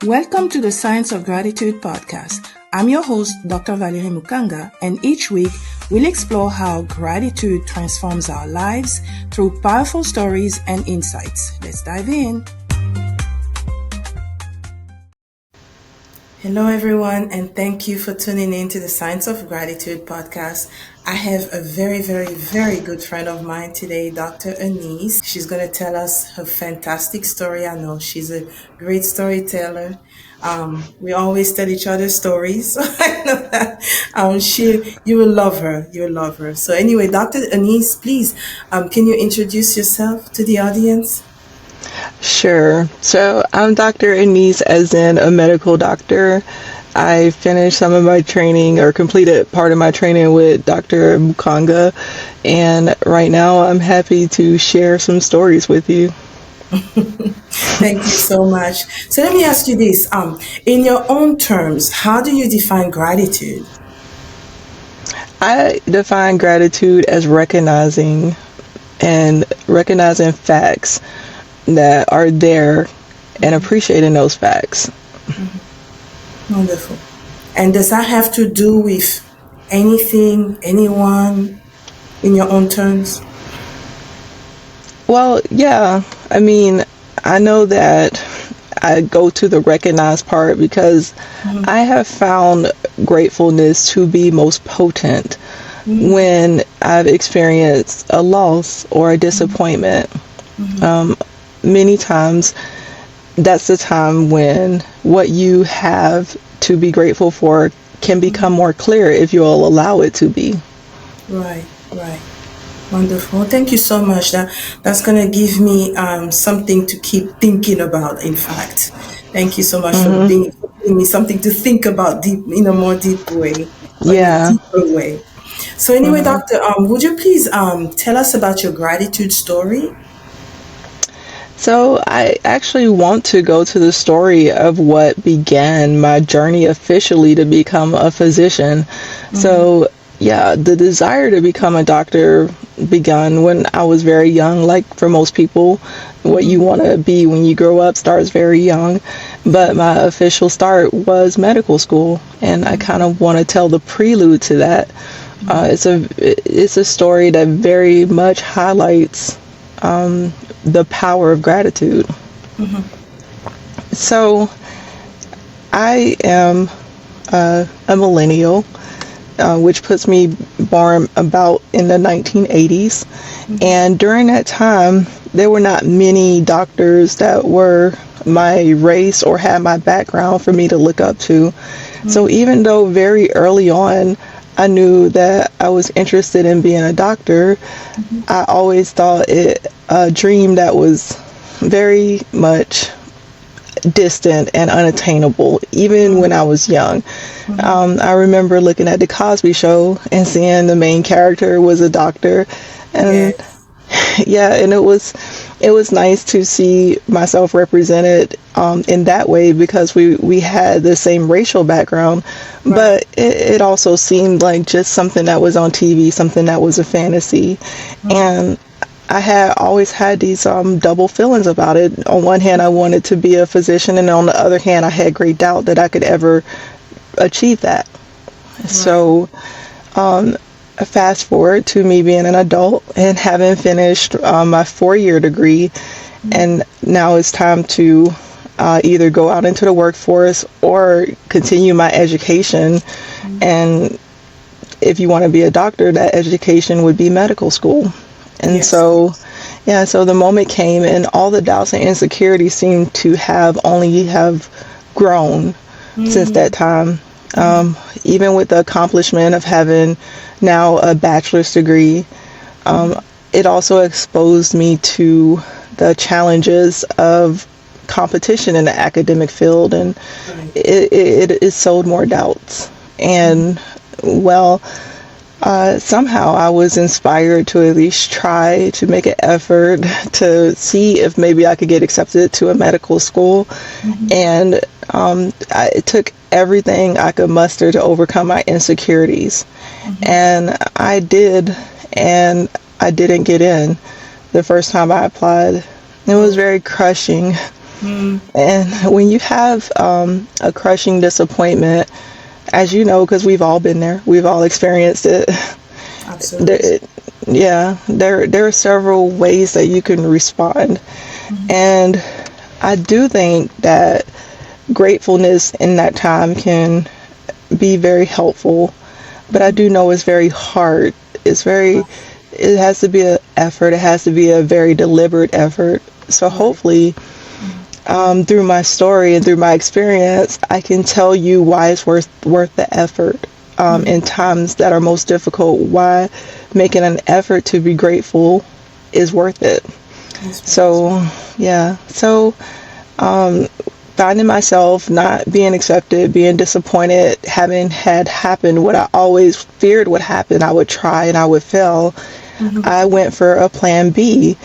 Welcome to the Science of Gratitude podcast. I'm your host, Dr. Valerie Mukanga, and each week we'll explore how gratitude transforms our lives through powerful stories and insights. Let's dive in. Hello, everyone, and thank you for tuning in to the Science of Gratitude podcast. I have a very, very, very good friend of mine today, Dr. Anease. She's going to tell us her fantastic story. I know she's a great storyteller. We always tell each other stories. I know that. You will love her. You will love her. So anyway, Dr. Anease, please, can you introduce yourself to the audience? Sure. So I'm Dr. Anease, as in a medical doctor. I finished some of my training or completed part of my training with Dr. Mukanga, and right now I'm happy to share some stories with you. Thank you so much. So let me ask you this. In your own terms, how do you define gratitude? I define gratitude as recognizing facts that are there and appreciating those facts. Mm-hmm. Wonderful. And does that have to do with anything, anyone, in your own terms? Well, yeah. I mean, I know that I go to the recognize part because I have found gratefulness to be most potent when I've experienced a loss or a disappointment. Many times that's the time when what you have to be grateful for can become more clear if you'll allow it to be. Right. Wonderful. Thank you so much. That's going to give me something to keep thinking about, in fact. Thank you so much for giving me something to think about in a more deep way. Yeah. In a deeper way. So anyway, Doctor, would you please tell us about your gratitude story? So I actually want to go to the story of what began my journey officially to become a physician. So yeah, the desire to become a doctor began when I was very young. Like for most people, what you want to be when you grow up starts very young. But my official start was medical school, and I kind of want to tell the prelude to that. It's a story that very much highlights the power of gratitude. So I am a millennial, which puts me born about in the 1980s. And during that time, there were not many doctors that were my race or had my background for me to look up to. So even though very early on I knew that I was interested in being a doctor, I always thought it a dream that was very much distant and unattainable, even when I was young. I remember looking at the Cosby Show and seeing the main character was a doctor, and and it was nice to see myself represented in that way, because we had the same racial background, but it also seemed like just something that was on TV, something that was a fantasy, and I had always had these double feelings about it. On one hand, I wanted to be a physician, and on the other hand, I had great doubt that I could ever achieve that. So fast forward to me being an adult and having finished my 4-year degree, and now it's time to either go out into the workforce or continue my education. And if you want to be a doctor, that education would be medical school. And so the moment came, and all the doubts and insecurities seemed to have grown since that time. Even with the accomplishment of having now a bachelor's degree, it also exposed me to the challenges of competition in the academic field, and it sowed more doubts. And somehow I was inspired to at least try to make an effort to see if maybe I could get accepted to a medical school. And it took everything I could muster to overcome my insecurities. And I did, and I didn't get in the first time I applied. It was very crushing. And when you have a crushing disappointment, as you know, because we've all been there, we've all experienced it. Absolutely. There, yeah, there are several ways that you can respond, and I do think that gratefulness in that time can be very helpful, but I do know it's very hard. It has to be an effort. It has to be a very deliberate effort. So Right. hopefully, through my story and through my experience, I can tell you why it's worth the effort. In times that are most difficult, why making an effort to be grateful is worth it. Yes, please. So, yeah. So, finding myself not being accepted, being disappointed, having had happened what I always feared would happen, I would try and I would fail. I went for a plan B,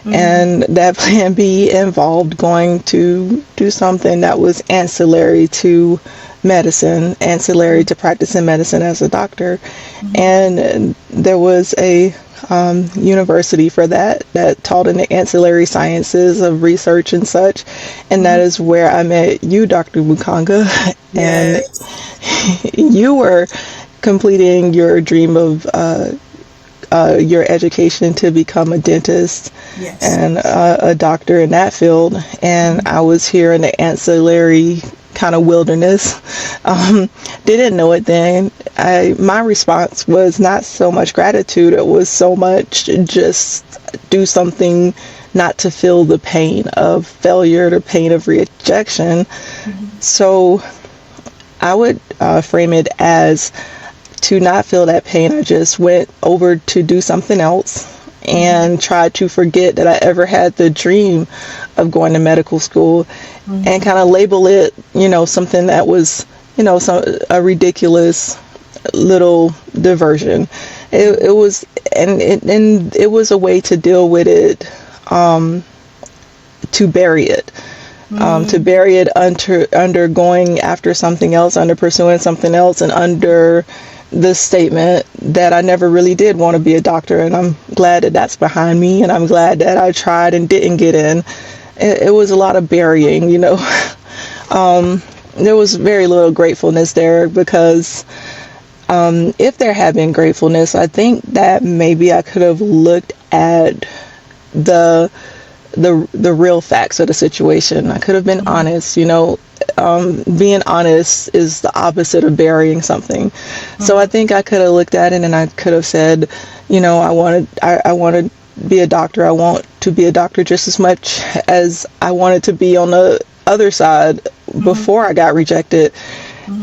and that plan B involved going to do something that was ancillary to medicine, ancillary to practicing medicine as a doctor. And there was a university for that taught in the ancillary sciences of research and such, and that is where I met you, Dr. Mukanga, and Yes. you were completing your dream of your education to become a dentist Yes. and a doctor in that field, and I was here in the ancillary kind of wilderness. Didn't know it then. My response was not so much gratitude, it was so much just do something not to feel the pain of failure, the pain of rejection. So I would frame it as to not feel that pain. I just went over to do something else and tried to forget that I ever had the dream of going to medical school, and kind of label it, something that was, a ridiculous little diversion. It was, and it was a way to deal with it, to bury it. To bury it under going after something else, under pursuing something else, and under the statement that I never really did want to be a doctor. And I'm glad that that's behind me, and I'm glad that I tried and didn't get in. It was a lot of burying, There was very little gratefulness there, because if there had been gratefulness, I think that maybe I could have looked at the the real facts of the situation. I could have been honest, being honest is the opposite of burying something. So I think I could have looked at it and I could have said, I want to be a doctor. I want to be a doctor just as much as I wanted to be on the other side before I got rejected.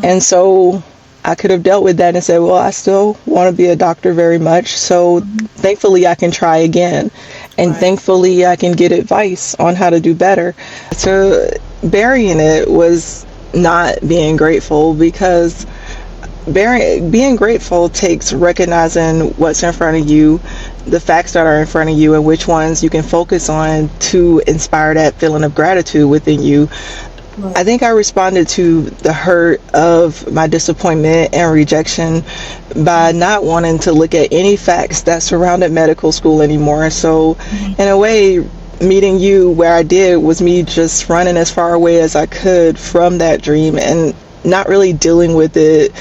And so I could have dealt with that and said, well, I still want to be a doctor very much. So thankfully I can try again. And Right. thankfully I can get advice on how to do better. So burying it was not being grateful, because being grateful takes recognizing what's in front of you, the facts that are in front of you, and which ones you can focus on to inspire that feeling of gratitude within you. I Right. think I responded to the hurt of my disappointment and rejection by not wanting to look at any facts that surrounded medical school anymore. So, in a way, meeting you where I did was me just running as far away as I could from that dream and not really dealing with it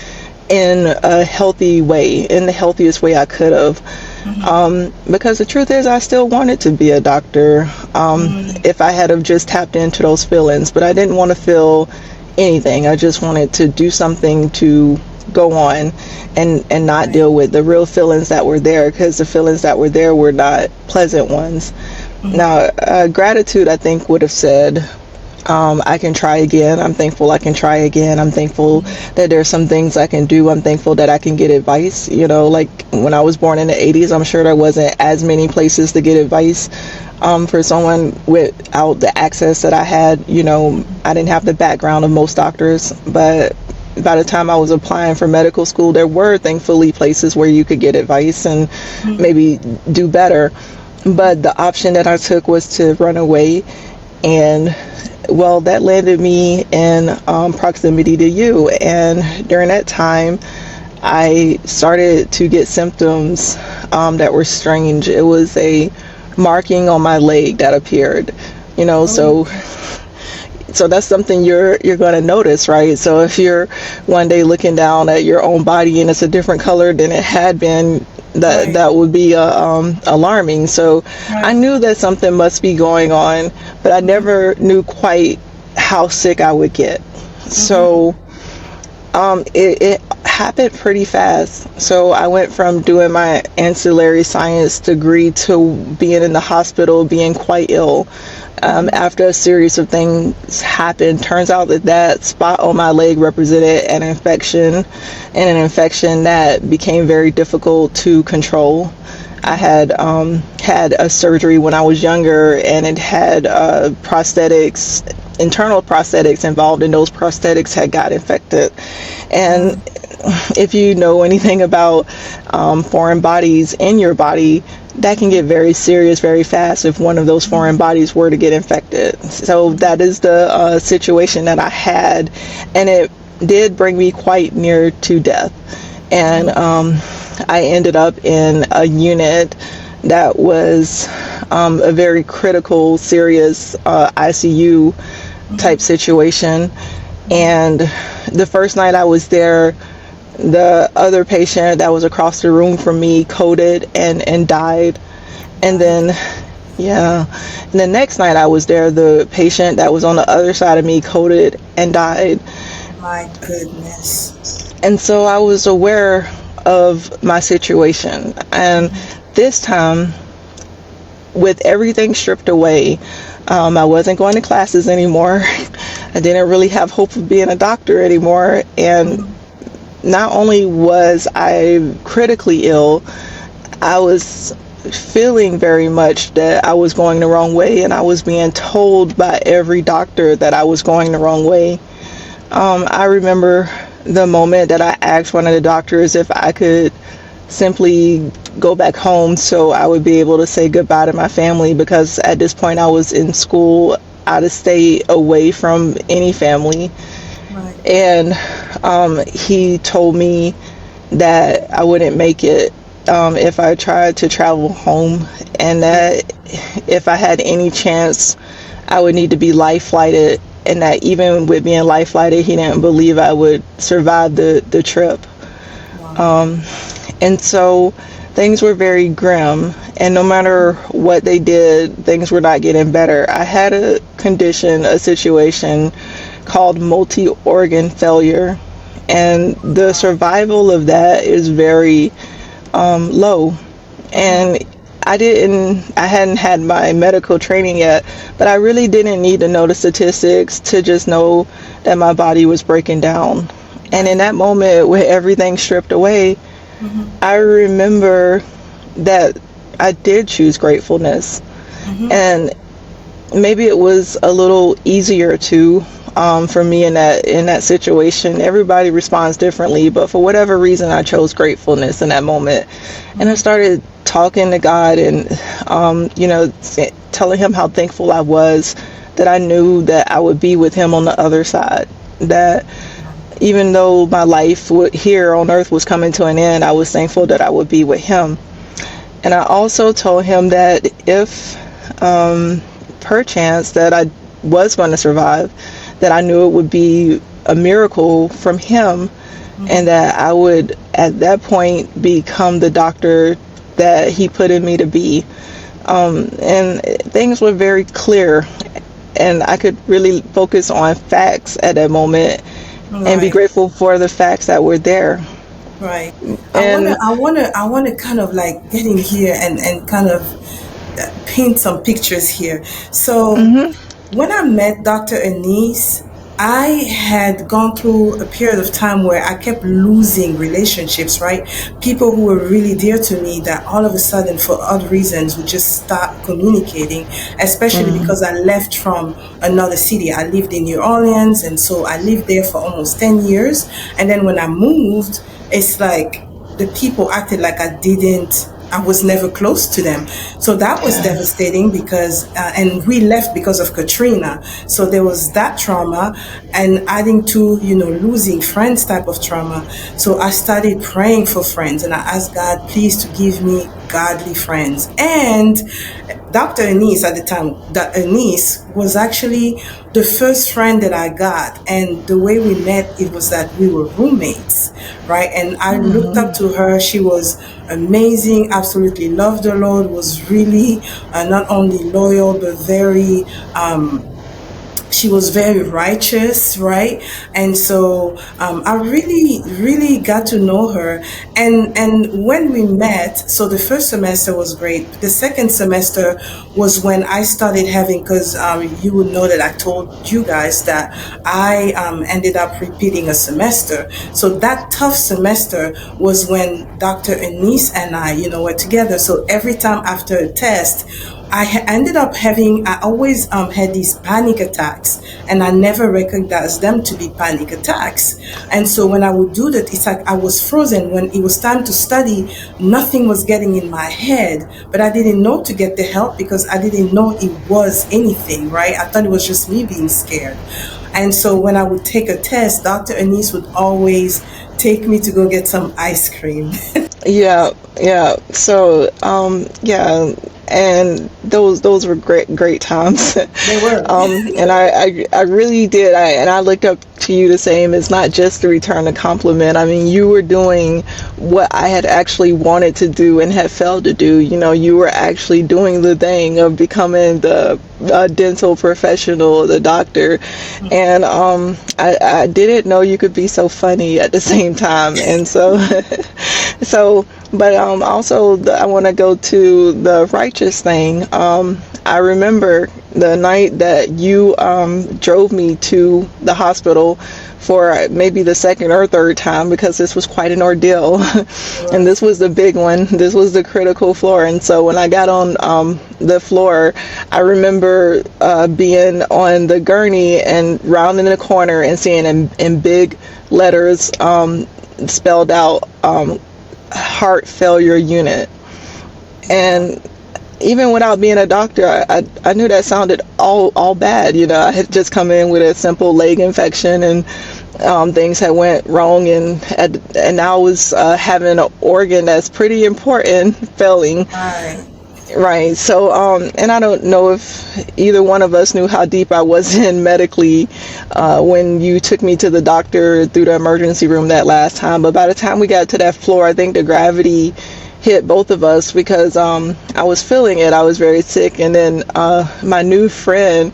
in a healthy way, in the healthiest way I could have. Because the truth is, I still wanted to be a doctor, if I had have just tapped into those feelings, but I didn't want to feel anything. I just wanted to do something to go on and not Right. deal with the real feelings that were there, because the feelings that were there were not pleasant ones. Now, gratitude, I think, would have said, I can try again. I'm thankful I can try again. I'm thankful that there's some things I can do. I'm thankful that I can get advice. Like when I was born in the 80s, I'm sure there wasn't as many places to get advice. For someone without the access that I had, I didn't have the background of most doctors, but by the time I was applying for medical school, there were thankfully places where you could get advice and maybe do better. But the option that I took was to run away, and well, that landed me in proximity to you. And during that time, I started to get symptoms that were strange. It was a marking on my leg that appeared, Oh, so So that's something you're going to notice, right? So if you're one day looking down at your own body and it's a different color than it had been, Right. that would be alarming. So I Right. knew that something must be going on, but I never knew quite how sick I would get. Mm-hmm. So it happened pretty fast. So I went from doing my ancillary science degree to being in the hospital, being quite ill. Mm-hmm. After a series of things happened, turns out that that spot on my leg represented an infection, and an infection that became very difficult to control. I had a surgery when I was younger, and it had prosthetics, internal prosthetics involved, and those prosthetics had got infected. And if you know anything about foreign bodies in your body, that can get very serious very fast if one of those foreign bodies were to get infected. So that is the situation that I had, and it did bring me quite near to death. And I ended up in a unit that was a very critical, serious ICU type situation. And the first night I was there, the other patient that was across the room from me coded and died. And My then, yeah, and the next night I was there, the patient that was on the other side of me coded and died. my goodness. And so I was aware of my situation. And this time, with everything stripped away, I wasn't going to classes anymore. I didn't really have hope of being a doctor anymore. And not only was I critically ill, I was feeling very much that I was going the wrong way, and I was being told by every doctor that I was going the wrong way. I remember the moment that I asked one of the doctors if I could simply go back home so I would be able to say goodbye to my family, because at this point I was in school, out of state, away from any family. Right. And he told me that I wouldn't make it if I tried to travel home, and that if I had any chance, I would need to be life flighted, and that even with being life flighted, he didn't believe I would survive the trip. Wow. And so things were very grim, and no matter what they did, things were not getting better. I had a condition, a situation called multi-organ failure, and the survival of that is very low. And I hadn't had my medical training yet, but I really didn't need to know the statistics to just know that my body was breaking down. And in Right. that moment, with everything stripped away, I remember that I did choose gratefulness. And maybe it was a little easier to for me in that situation. Everybody responds differently, but for whatever reason, I chose gratefulness in that moment, and I started talking to God, and telling him how thankful I was that I knew that I would be with him on the other side. That even though my life here on earth was coming to an end, I was thankful that I would be with him. And I also told him that if perchance that I was going to survive, that I knew it would be a miracle from him, and that I would at that point become the doctor that he put in me to be. And things were very clear, and I could really focus on facts at that moment and be Right. grateful for the facts that were there. Right. And I wanna kind of like get in here and kind of paint some pictures here. So when I met Dr. Anease, I had gone through a period of time where I kept losing relationships, right? People who were really dear to me that all of a sudden, for odd reasons, would just stop communicating, especially because I left from another city. I lived in New Orleans, and so I lived there for almost 10 years. And then when I moved, it's like the people acted like I was never close to them. So that was devastating because, and we left because of Katrina. So there was that trauma, and adding to, losing friends type of trauma. So I started praying for friends, and I asked God, please, to give me godly friends. And Dr. Anease at the time, Dr. Anease was actually the first friend that I got. And the way we met, it was that we were roommates, right? And I looked up to her. She was amazing, absolutely loved the Lord, was really not only loyal, but very, she was very righteous, right? And so I really, really got to know her. And when we met, so the first semester was great. The second semester was when I started having, because you would know that I told you guys that I ended up repeating a semester. So that tough semester was when Dr. Anease and I, were together. So every time after a test, ended up having, I always had these panic attacks, and I never recognized them to be panic attacks. And so when I would do that, it's like I was frozen. When it was time to study, nothing was getting in my head, but I didn't know to get the help because I didn't know it was anything, right? I thought it was just me being scared. And so when I would take a test, Dr. Anease would always take me to go get some ice cream. Yeah, yeah. So, yeah, and those were great times. They were. And I really did. I looked up to you the same. It's not just to return a compliment. I mean, you were doing what I had actually wanted to do and had failed to do. You were actually doing the thing of becoming the dental professional, the doctor, and I didn't know you could be so funny at the same time, and so so. But also, I want to go to the righteous thing. I remember the night that you drove me to the hospital for maybe the second or third time, because this was quite an ordeal. And this was the big one. This was the critical floor. And so when I got on the floor, I remember being on the gurney and rounding the corner and seeing in big letters spelled out heart failure unit. And even without being a doctor, I knew that sounded all bad. I had just come in with a simple leg infection, and things had went wrong, and I was having an organ that's pretty important failing. Right. So, and I don't know if either one of us knew how deep I was in medically when you took me to the doctor through the emergency room that last time. But by the time we got to that floor, I think the gravity hit both of us, because I was feeling it. I was very sick. And then my new friend,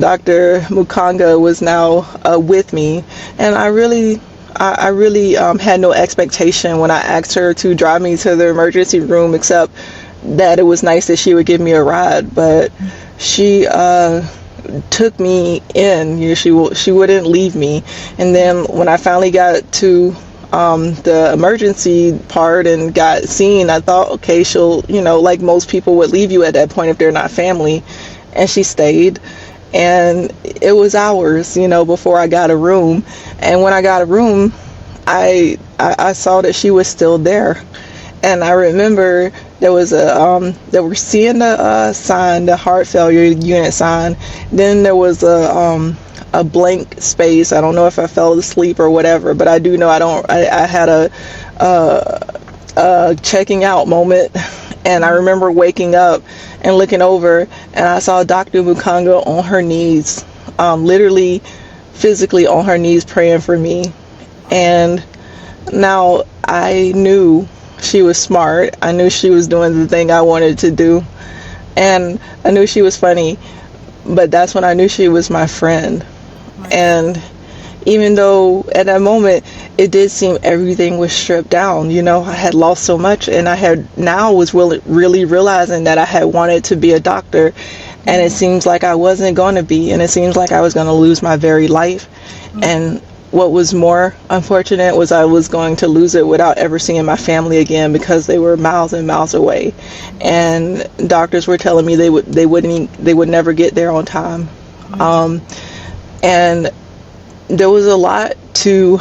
Dr. Mukanga, was now with me. And I really had no expectation when I asked her to drive me to the emergency room, except that it was nice that she would give me a ride. But she took me in. She wouldn't leave me. And then when I finally got to the emergency part and got seen, I thought, okay, she'll, like most people would leave you at that point if they're not family. And she stayed. And it was hours, before I got a room. And when I got a room, I saw that she was still there. And I remember there was they were seeing the sign, the heart failure unit sign. Then there was a blank space. I don't know if I fell asleep or whatever, but I do know I had a checking out moment. And I remember waking up and looking over, and I saw Dr. Mukanga on her knees, literally, physically on her knees, praying for me. And now I knew she was smart. I knew she was doing the thing I wanted to do. And I knew she was funny. But that's when I knew she was my friend. And even though at that moment it did seem everything was stripped down, I had lost so much, and I was really realizing that I had wanted to be a doctor, and it seems like I wasn't going to be, and it seems like I was going to lose my very life. And what was more unfortunate was I was going to lose it without ever seeing my family again, because they were miles and miles away, and doctors were telling me they would never get there on time. And there was a lot to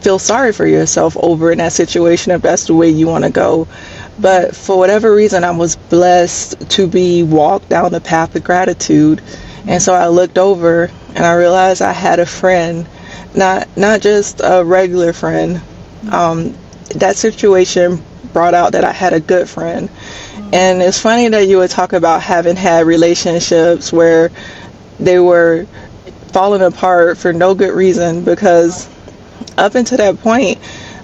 feel sorry for yourself over in that situation, if that's the way you want to go. But for whatever reason, I was blessed to be walked down the path of gratitude. And so I looked over and I realized I had a friend, not just a regular friend. that situation brought out that I had a good friend. And it's funny that you would talk about having had relationships where they were falling apart for no good reason, because up until that point,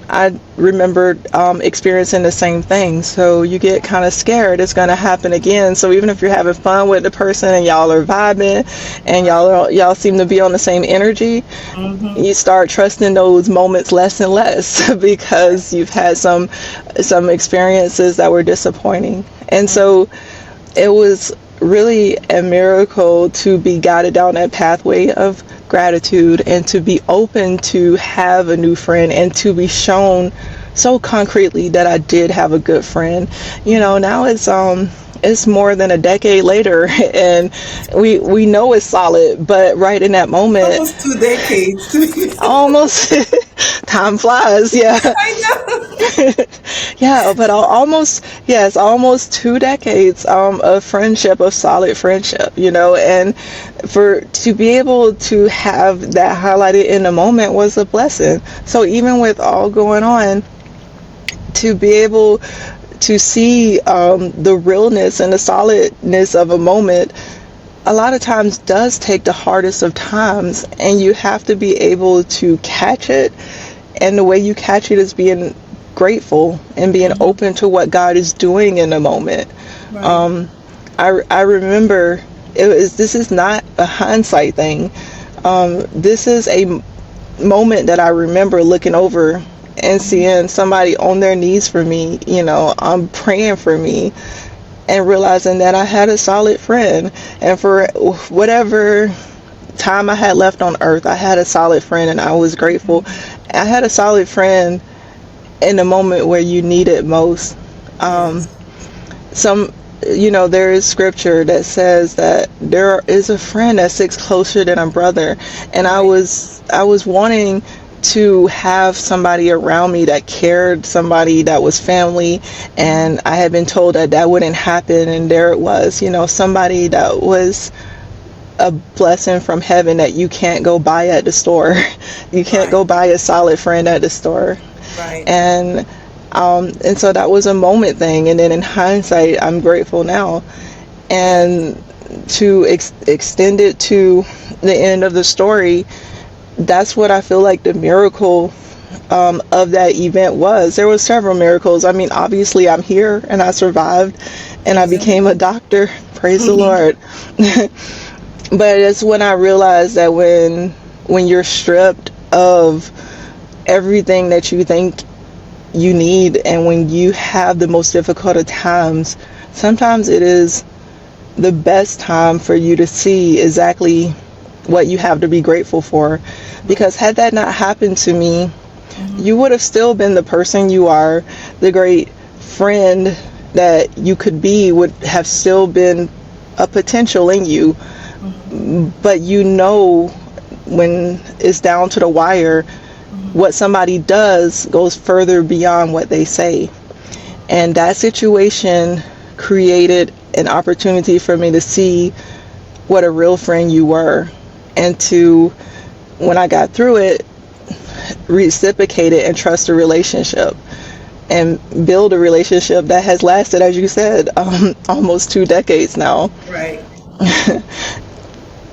I remembered experiencing the same thing. So you get kind of scared it's going to happen again. So even if you're having fun with the person and y'all are vibing and y'all seem to be on the same energy, you start trusting those moments less and less because you've had some experiences that were disappointing. And so it was really a miracle to be guided down that pathway of gratitude and to be open to have a new friend and to be shown so concretely that I did have a good friend. Now it's more than a decade later and we know it's solid, but right in that moment, Almost 2 decades. almost time flies, yeah. I know. Yeah, but almost, yes, almost 2 decades of friendship, of solid friendship, and to be able to have that highlighted in the moment was a blessing. So even with all going on, to be able to see the realness and the solidness of a moment a lot of times does take the hardest of times, and you have to be able to catch it, and the way you catch it is being grateful and being open to what God is doing in the moment. Right. I remember this is not a hindsight thing. This is a moment that I remember looking over and seeing somebody on their knees for me, praying for me, and realizing that I had a solid friend. And for whatever time I had left on earth, I had a solid friend, and I was grateful. I had a solid friend in the moment where you need it most. There is scripture that says that there is a friend that sticks closer than a brother, and I was wanting to have somebody around me that cared, somebody that was family, and I had been told that wouldn't happen, and there it was, somebody that was a blessing from heaven that you can't go buy at the store. You can't go buy a solid friend at the store. Right. And so that was a moment thing, and then in hindsight, I'm grateful now. And to extend it to the end of the story, that's what I feel like the miracle of that event was. There were several miracles. I mean, obviously I'm here and I survived and I became a doctor. Praise the Lord. But it's when I realized that when you're stripped of everything that you think you need, and when you have the most difficult of times, sometimes it is the best time for you to see exactly what you have to be grateful for. Because had that not happened to me, you would have still been the person you are. The great friend that you could be would have still been a potential in you. But when it's down to the wire, what somebody does goes further beyond what they say. And that situation created an opportunity for me to see what a real friend you were, and to, when I got through it, reciprocate it and trust a relationship and build a relationship that has lasted, as you said, almost 2 decades now. Right.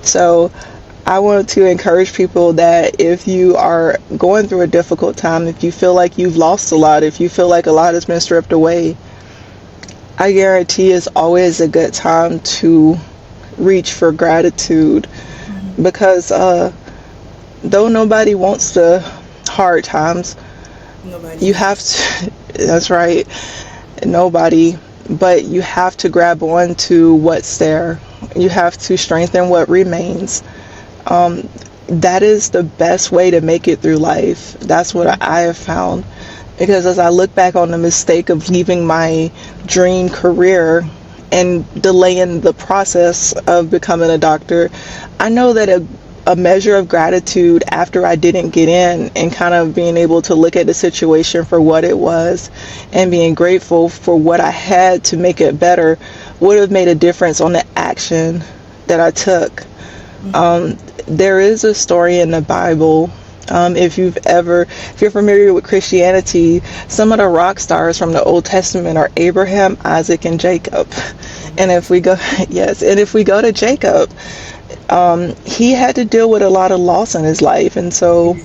So I want to encourage people that if you are going through a difficult time, if you feel like you've lost a lot, if you feel like a lot has been stripped away, I guarantee it's always a good time to reach for gratitude. Because though nobody wants the hard times, Nobody. you have to, that's right, nobody, but you have to grab on to what's there. You have to strengthen what remains. That is the best way to make it through life. That's what I have found. Because as I look back on the mistake of leaving my dream career and delaying the process of becoming a doctor, I know that a measure of gratitude after I didn't get in, and kind of being able to look at the situation for what it was and being grateful for what I had to make it better, would have made a difference on the action that I took. There is a story in the Bible If you're familiar with Christianity, some of the rock stars from the Old Testament are Abraham, Isaac, and Jacob. And if we go, yes, and if we go to Jacob, he had to deal with a lot of loss in his life, and so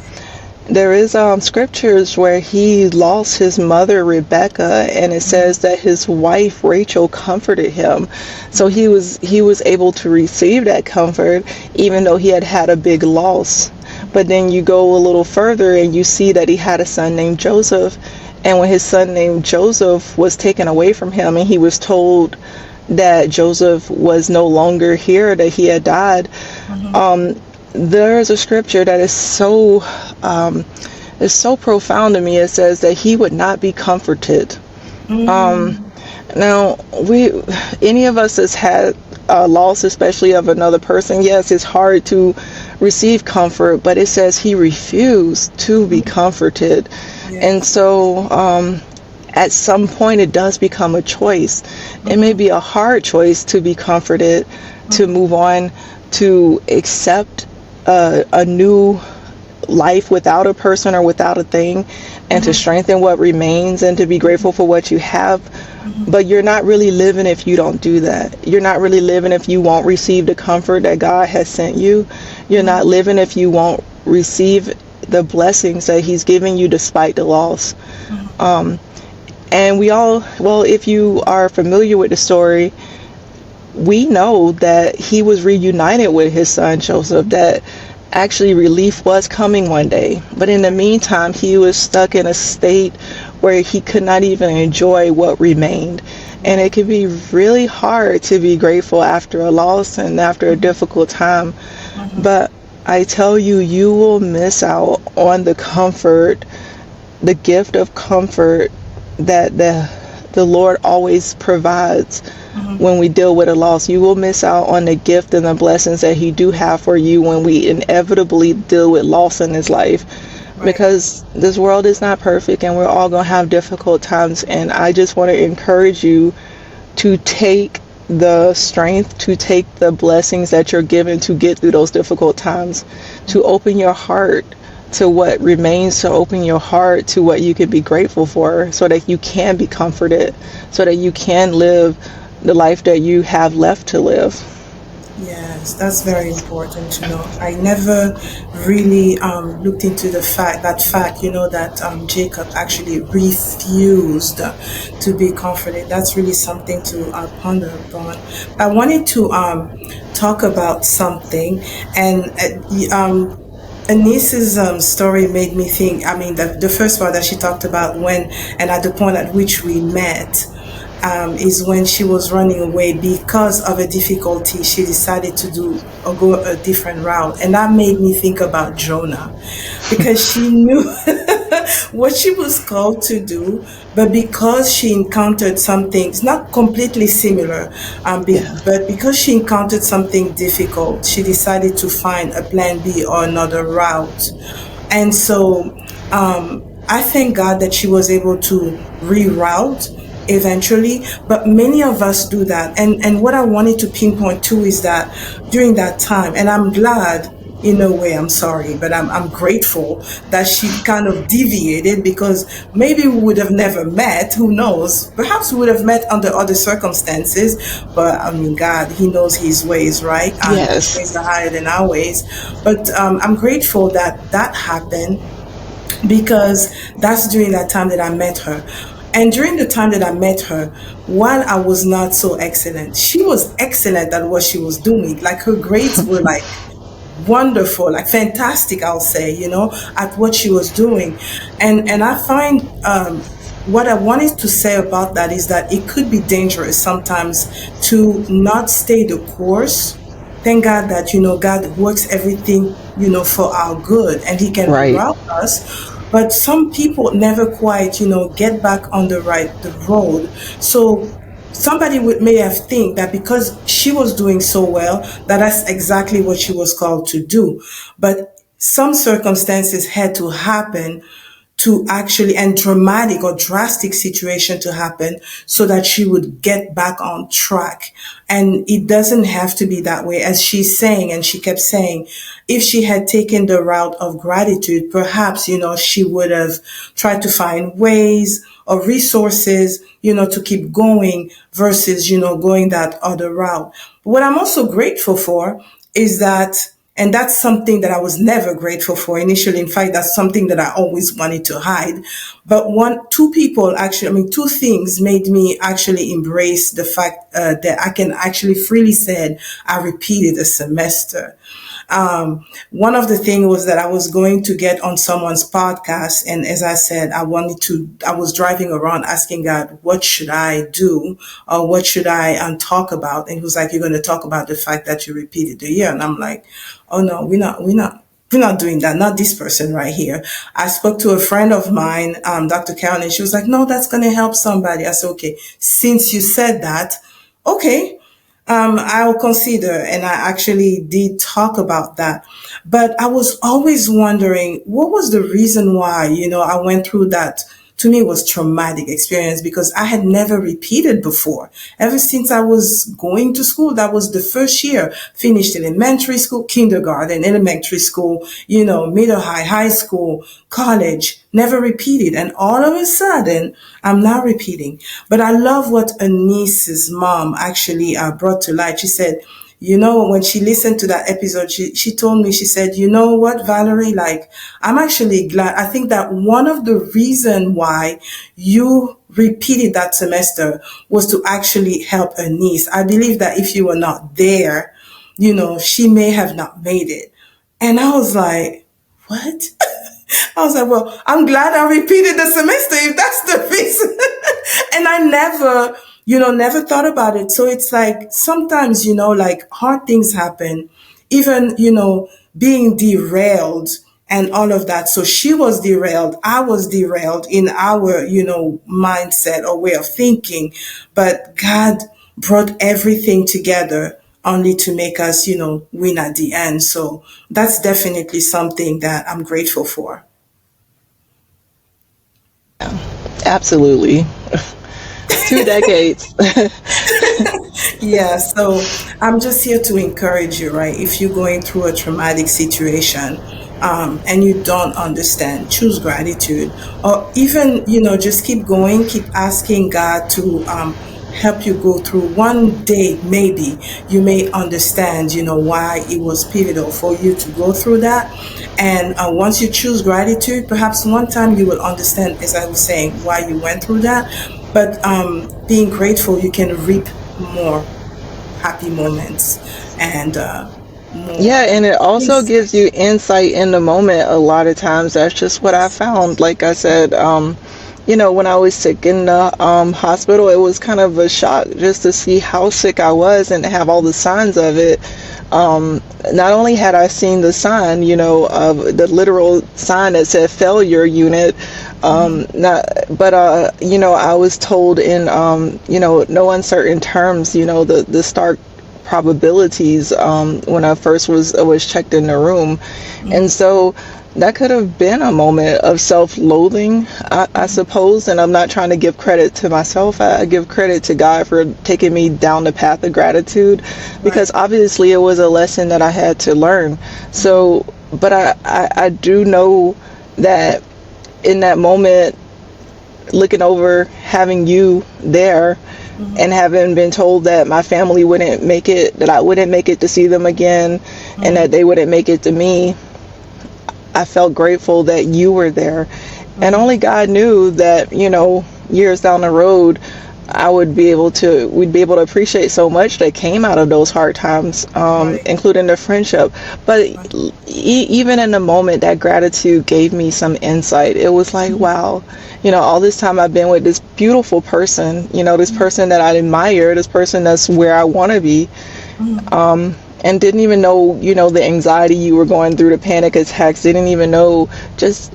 there is scriptures where he lost his mother Rebecca, and it says that his wife Rachel comforted him. So he was able to receive that comfort even though he had had a big loss. But then you go a little further and you see that he had a son named Joseph, and when his son named Joseph was taken away from him and he was told that Joseph was no longer here, that he had died, there is a scripture that is so profound to me. It says that he would not be comforted. Now, any of us has had a loss, especially of another person. Yes, it's hard to receive comfort, but it says he refused to be comforted. And so, at some point, it does become a choice. It may be a hard choice to be comforted, to move on, to accept a new life without a person or without a thing, and to strengthen what remains and to be grateful for what you have. But you're not really living if you don't do that. You're not really living if you won't receive the comfort that God has sent you. You're not living if you won't receive the blessings that he's given you despite the loss. And if you are familiar with the story, we know that he was reunited with his son Joseph, that actually relief was coming one day. But in the meantime, he was stuck in a state where he could not even enjoy what remained. And it can be really hard to be grateful after a loss and after a difficult time. But I tell you, you will miss out on the comfort, the gift of comfort that the Lord always provides when we deal with a loss. You will miss out on the gift and the blessings that he do have for you when we inevitably deal with loss in this life. Because this world is not perfect and we're all going to have difficult times. And I just want to encourage you to take the strength, to take the blessings that you're given to get through those difficult times, to open your heart to what remains, to open your heart to what you can be grateful for, so that you can be comforted, so that you can live the life that you have left to live. Yes, that's very important to know. I never really looked into that fact, that Jacob actually refused to be comforted. That's really something to ponder upon. I wanted to talk about something, and Anese's story made me think. I mean, the first part that she talked about when and at the point at which we met, is when she was running away because of a difficulty. She decided to go a different route, and that made me think about Jonah, because she knew what she was called to do, but because she encountered some things not completely similar, but because she encountered something difficult, she decided to find a plan B or another route. And so I thank God that she was able to reroute eventually, but many of us do that. And what I wanted to pinpoint too is that during that time, and I'm glad, in a way, I'm sorry, but I'm grateful that she kind of deviated, because maybe we would have never met. Who knows? Perhaps we would have met under other circumstances. But I mean, God, he knows his ways, right? His ways are higher than our ways. But I'm grateful that that happened, because that's during that time that I met her. And during the time that I met her, while I was not so excellent, she was excellent at what she was doing. Like, her grades were like wonderful, like fantastic, I'll say, at what she was doing. And I find what I wanted to say about that is that it could be dangerous sometimes to not stay the course. Thank God that, God works everything, for our good, and he can route us. But some people never quite, get back on the road. So somebody may have think that because she was doing so well, that that's exactly what she was called to do. But some circumstances had to happen to actually, and dramatic or drastic situation to happen so that she would get back on track. And it doesn't have to be that way. As she's saying, and she kept saying, if she had taken the route of gratitude, perhaps, she would have tried to find ways or resources, to keep going versus, going that other route. But what I'm also grateful for is that, and that's something that I was never grateful for initially. In fact, that's something that I always wanted to hide. But two people actually, two things made me actually embrace the fact that I can actually freely say I repeated a semester. One of the things was that I was going to get on someone's podcast. And as I said, I was driving around asking God, what should I do? Or what should I talk about? And he was like, you're going to talk about the fact that you repeated the year. And I'm like, oh no, we're not doing that. Not this person right here. I spoke to a friend of mine, Dr. Karen, and she was like, no, that's going to help somebody. I said, okay, since you said that, okay, I'll consider. And I actually did talk about that. But I was always wondering, what was the reason why, I went through that? To me, it was traumatic experience because I had never repeated before. Ever since I was going to school, that was the first year, finished elementary school, kindergarten, elementary school, middle high school, college, never repeated. And all of a sudden, I'm now repeating. But I love what Anease's mom actually brought to light. She said, when she listened to that episode, she told me, she said, you know what, Valerie, like, I'm actually glad. I think that one of the reason why you repeated that semester was to actually help Anease. I believe that if you were not there, she may have not made it. And I was like, what? I was like, well, I'm glad I repeated the semester if that's the reason. And I never thought about it. So it's like sometimes, like hard things happen, even, being derailed and all of that. So she was derailed. I was derailed in our, mindset or way of thinking. But God brought everything together only to make us, win at the end. So that's definitely something that I'm grateful for. Absolutely. 2 decades. Yeah, so I'm just here to encourage you, right? If you're going through a traumatic situation, and you don't understand, choose gratitude, or even, just keep going, keep asking God to help you go through. One day, maybe you may understand, why it was pivotal for you to go through that. And once you choose gratitude, perhaps one time you will understand, as I was saying, why you went through that. But being grateful, you can reap more happy moments and more Yeah, and it also peace. gives you insight in the moment a lot of times. That's just what I found. Like I said, when I was sick in the hospital, it was kind of a shock just to see how sick I was and to have all the signs of it. Not only had I seen the sign, of the literal sign that said failure unit, not, but I was told in, no uncertain terms, the stark probabilities when I first was checked in the room, and so that could have been a moment of self-loathing, I suppose. And I'm not trying to give credit to myself. I give credit to God for taking me down the path of gratitude, because Right. obviously it was a lesson that I had to learn. So, but I do know that in that moment, looking over, having you there, and having been told that my family wouldn't make it, that I wouldn't make it to see them again, and that they wouldn't make it to me, I felt grateful that you were there. And only God knew that, years down the road, we'd be able to appreciate so much that came out of those hard times, Right. including the friendship. But even in the moment, that gratitude gave me some insight. It was like, wow, all this time I've been with this beautiful person, this person that I admire, this person that's where I want to be. And didn't even know, the anxiety you were going through, the panic attacks, didn't even know, just,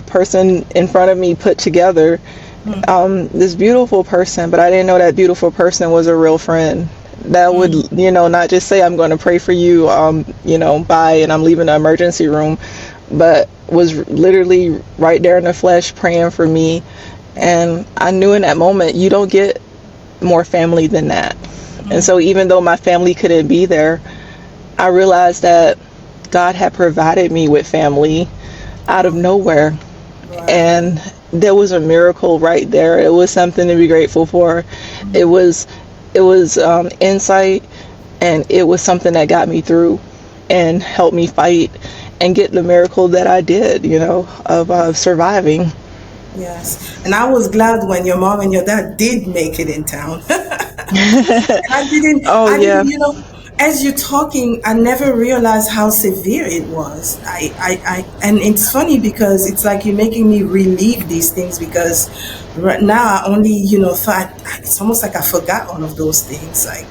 person in front of me put together, this beautiful person, but I didn't know that beautiful person was a real friend that would, not just say, I'm going to pray for you, bye, and I'm leaving the emergency room, but was literally right there in the flesh praying for me. And I knew in that moment, you don't get more family than that. And so even though my family couldn't be there, I realized that God had provided me with family out of nowhere. Right. And there was a miracle right there. It was something to be grateful for. It was insight, and it was something that got me through and helped me fight and get the miracle that I did, of surviving. Yes. And I was glad when your mom and your dad did make it in town. Oh I yeah. didn't, as you're talking, I never realized how severe it was. And it's funny because it's like you're making me relive these things because right now I only, thought, it's almost like I forgot all of those things. Like,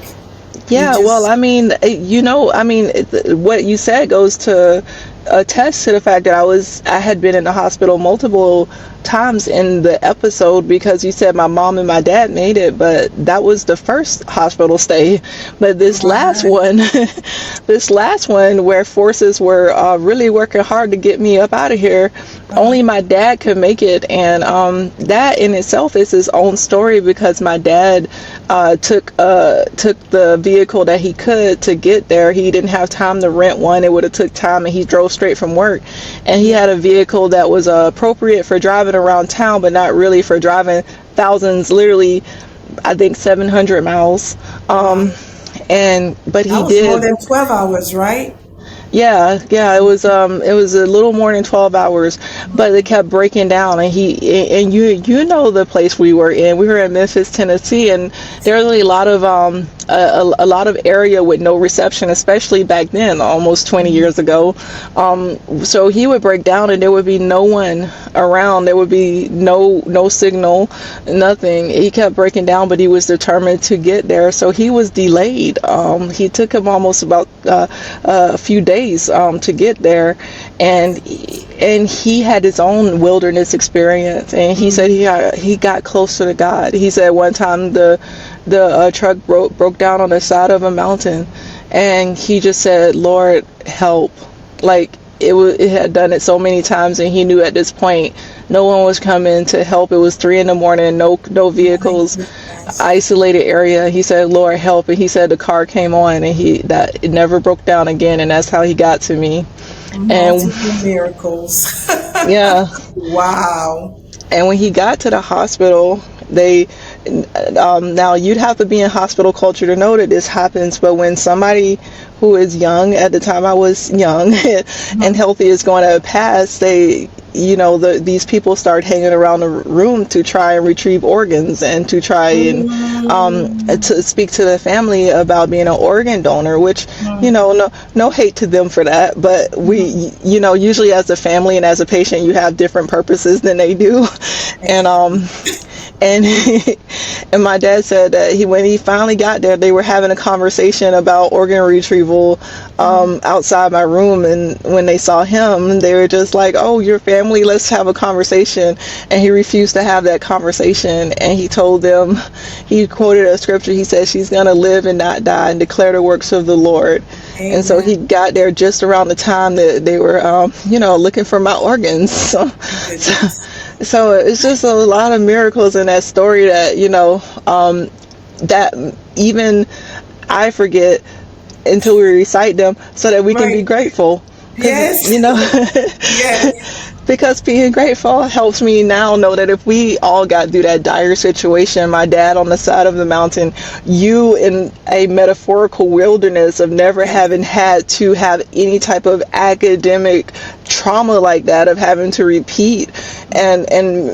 you Yeah, well, just, I mean, what you said goes to attest to the fact that I had been in the hospital multiple times in the episode, because you said my mom and my dad made it, but that was the first hospital stay. But this last right. one, this last one where forces were really working hard to get me up out of here, only my dad could make it. And that in itself is his own story, because my dad took the vehicle that he could to get there. He didn't have time to rent one. It would have took time, and he drove straight from work. And he Yeah. had a vehicle that was appropriate for driving around town, but not really for driving thousands, literally, I think 700 miles. Wow. And but That he was more did. than 12 hours, right? Yeah, it was a little more than 12 hours, but it kept breaking down. And you know the place we were in. We were in Memphis, Tennessee, and there's a lot of a lot of area with no reception, especially back then, almost 20 years ago. So he would break down, and there would be no one around. There would be no signal, nothing. He kept breaking down, but he was determined to get there. So he was delayed. He took him almost about a few days to get there, and he had his own wilderness experience. And he said he got closer to God. He said one time the truck broke down on the side of a mountain, and he just said, "Lord, help!" Like it had done it so many times, and he knew at this point no one was coming to help. It was 3 a.m, no My vehicles, goodness. isolated area. He said, "Lord, help!" And he said the car came on, and that it never broke down again, and that's how he got to me. And Multiple miracles. yeah, Wow. and when he got to the hospital, they now you'd have to be in hospital culture to know that this happens. But when somebody who is young, at the time I was young and healthy, is going to pass, these people start hanging around the room to try and retrieve organs, and to try and to speak to the family about being an organ donor, which, no hate to them for that, but we, usually as a family and as a patient, you have different purposes than they do. And and and my dad said that when he finally got there, they were having a conversation about organ retrieval outside my room. And when they saw him, they were just like, "Oh, your family, let's have a conversation." And he refused to have that conversation. And he told them, he quoted a scripture. He said, "She's gonna live and not die and declare the works of the Lord." And so he Amen. got there just around the time that they were looking for my organs. Goodness. So it's just a lot of miracles in that story that, that even I forget until we recite them, so that we can be Right. grateful. Because, Yes. Yes. because being grateful helps me now know that if we all got through that dire situation, my dad on the side of the mountain, you in a metaphorical wilderness of never having had to have any type of academic trauma like that, of having to repeat, and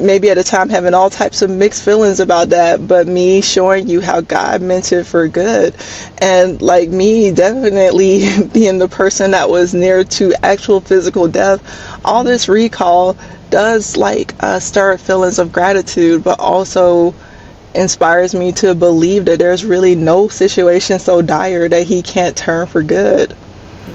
maybe at a time having all types of mixed feelings about that, but me showing you how God meant it for good. And like me definitely being the person that was near to actual physical death, all this recall does stir feelings of gratitude, but also inspires me to believe that there's really no situation so dire that he can't turn for good.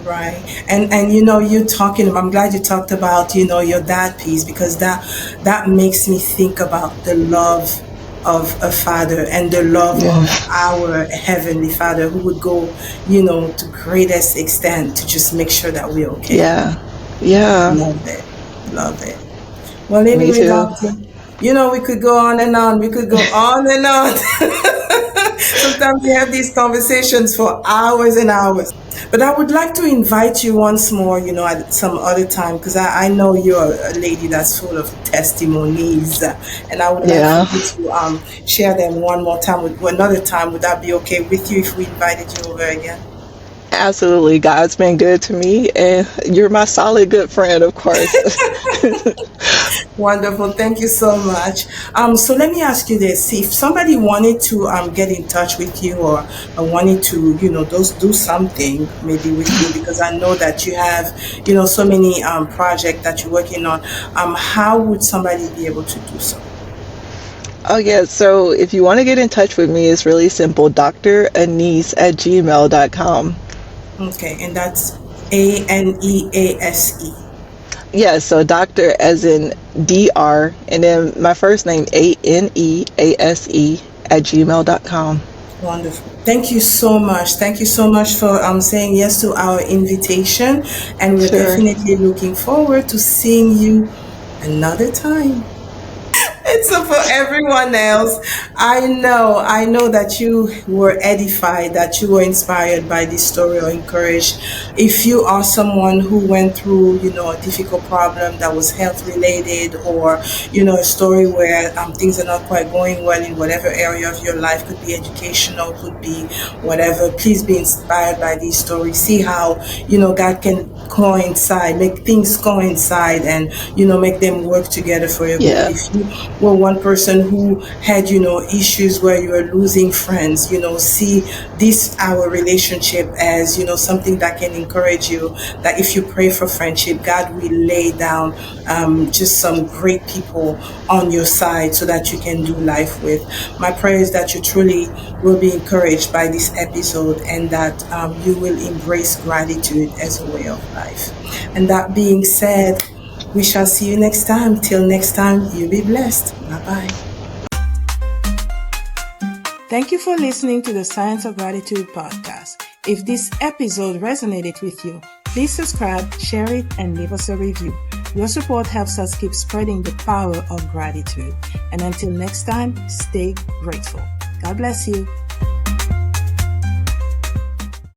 Right. And you talking, I'm glad you talked about, your dad piece, because that makes me think about the love of a father and the love Yeah. of our heavenly father, who would go, to greatest extent to just make sure that we're okay. Yeah. Yeah. Love it. Love it. Well, Me anyway, too. doctor, we could go on and on. We could go on and on. Sometimes we have these conversations for hours and hours. But I would like to invite you once more, at some other time, because I know you're a lady that's full of testimonies, and I would like for Yeah, you to share them one more time, another time. Would that be okay with you if we invited you over again? absolutely. God's been good to me, and you're my solid good friend, of course. Wonderful. Thank you so much. So let me ask you this. If somebody wanted to get in touch with you, or wanted to, do something maybe with you, because I know that you have, so many projects that you're working on, how would somebody be able to do so? Oh, yeah. So if you want to get in touch with me, it's really simple. dranease@gmail.com. Okay, and that's Anease. Yeah, so doctor as in DR, and then my first name ANEASE @gmail.com. Wonderful. Thank you so much. Thank you so much for saying yes to our invitation. And we're Sure. definitely looking forward to seeing you another time. And so for everyone else, I know that you were edified, that you were inspired by this story or encouraged. If you are someone who went through, a difficult problem that was health related, or, a story where things are not quite going well in whatever area of your life, could be educational, could be whatever, please be inspired by these stories. See how, God can coincide, make things coincide, and, make them work together for your good. Yeah. If you were one person who had, issues where you were losing friends, see this, our relationship, as, something that can encourage you, that if you pray for friendship, God will lay down just some great people on your side so that you can do life with. My prayer is that you truly will be encouraged by this episode, and that you will embrace gratitude as a way of life. And that being said, we shall see you next time. Till next time, you be blessed. Bye bye. Thank you for listening to the Science of Gratitude podcast. If this episode resonated with you, please subscribe, share it, and leave us a review. Your support helps us keep spreading the power of gratitude. And until next time, stay grateful. God bless you.